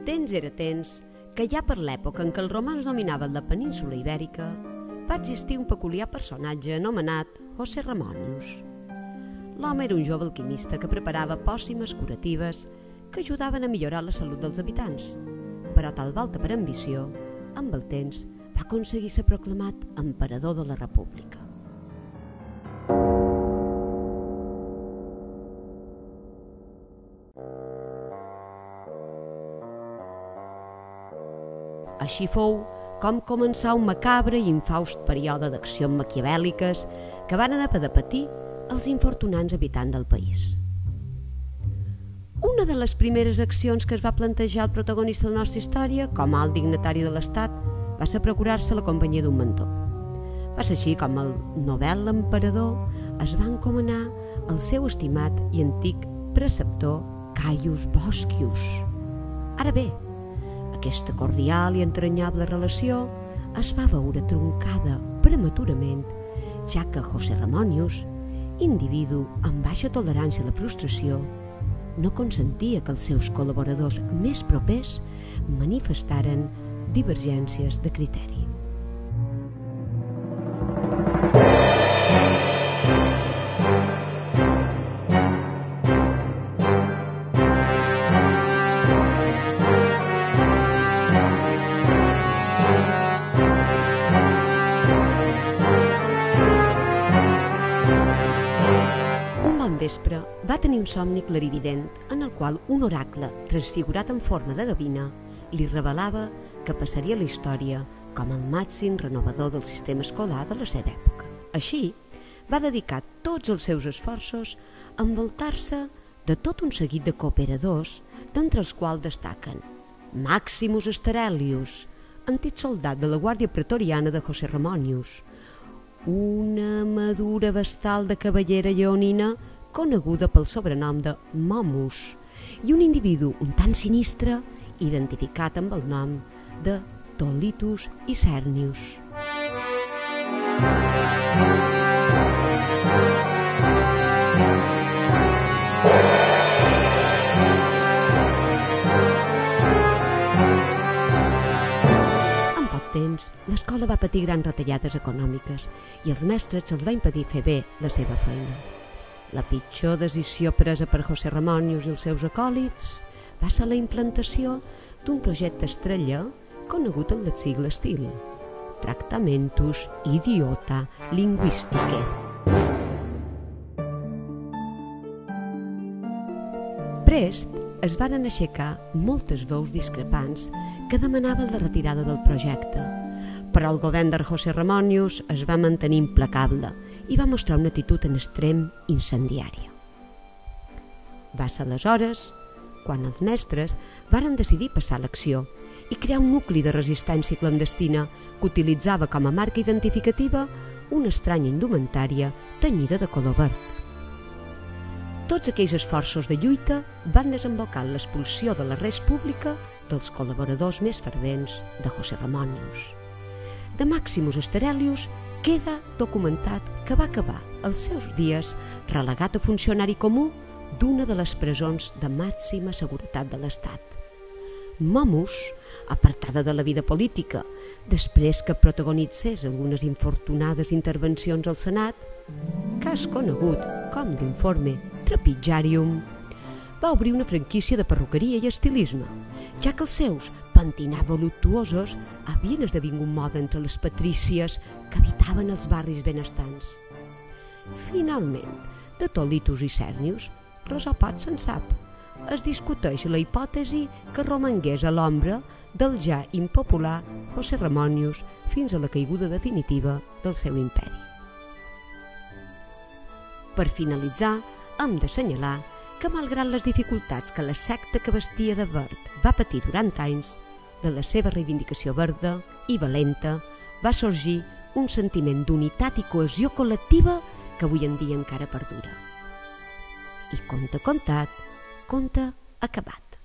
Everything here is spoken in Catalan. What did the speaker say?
Temps era temps que ja per l'època en què els romans dominaven la península ibèrica va existir un peculiar personatge anomenat José Ramonius. L'home era un jove alquimista que preparava pòcimes curatives que ajudaven a millorar la salut dels habitants, però tal volta per ambició, amb el temps va aconseguir ser proclamat emperador de la República. Així fou com començà un macabre i infaust període d'accions maquiavèl·liques que van haver de patir els infortunats habitants del país. Una de les primeres accions que es va plantejar el protagonista de la nostra història, com a alt dignatari de l'Estat, va ser procurar-se la companyia d'un mentor. Va ser així com el novel emperador es va encomanar al seu estimat i antic preceptor Caius Boscius. Ara bé, aquesta cordial i entranyable relació es va veure troncada prematurament, ja que José Ramonius, individu amb baixa tolerància a la frustració, no consentia que els seus col·laboradors més propers manifestaren divergències de criteri. Vespre, va tenir un somni clarivident en el qual un oracle, transfigurat en forma de gavina, li revelava que passaria a la història com el màxim renovador del sistema escolar de la seva època. Així, va dedicar tots els seus esforços a envoltar-se de tot un seguit de cooperadors, d'entre els quals destaquen Maximus Sterelius, antic soldat de la guàrdia pretoriana de José Ramonius, una madura vestal de cavallera lleonina coneguda pel sobrenom de Momus, i un individu un tant sinistre identificat amb el nom de Tolitus Icernius. En poc temps, l'escola va patir grans retallades econòmiques i els mestres se'ls va impedir fer bé la seva feina. La pitjor decisió presa per José Ramonius i els seus acòlits va ser la implantació d'un projecte estrella conegut en el sigle estil, Tractamentus Idiota Linguisticae. Prest es varen aixecar moltes veus discrepants que demanaven la retirada del projecte, però el govern de José Ramonius es va mantenir implacable i va mostrar una actitud en extrem incendiària. Va ser aleshores quan els mestres varen decidir passar a l'acció i crear un nucli de resistència clandestina que utilitzava com a marca identificativa una estranya indumentària tenyida de color verd. Tots aquells esforços de lluita van desembocar en l'expulsió de la res pública dels col·laboradors més fervents de José Ramonius. De Maximus Sterelius queda documentat que va acabar els seus dies relegat a funcionari comú d'una de les presons de màxima seguretat de l'Estat. Momus, apartada de la vida política, després que protagonitzés algunes infortunades intervencions al Senat, cas conegut com l'informe Trapijarium, va obrir una franquícia de perruqueria i estilisme, ja que els seus pentinats voluptuosos havien esdevingut moda entre les patrícies que habitaven els barris benestants. Finalment, de Tolitus Icernius, res o poc se'n sap. Es discuteix la hipòtesi que romangués a l'ombra del ja impopular José Ramonius fins a la caiguda definitiva del seu imperi. Per finalitzar, hem d'assenyalar que malgrat les dificultats que la secta que vestia de verd va patir durant anys, de la seva reivindicació verda i valenta va sorgir un sentiment d'unitat i cohesió col·lectiva que avui en dia encara perdura. I conte contat, conte acabat.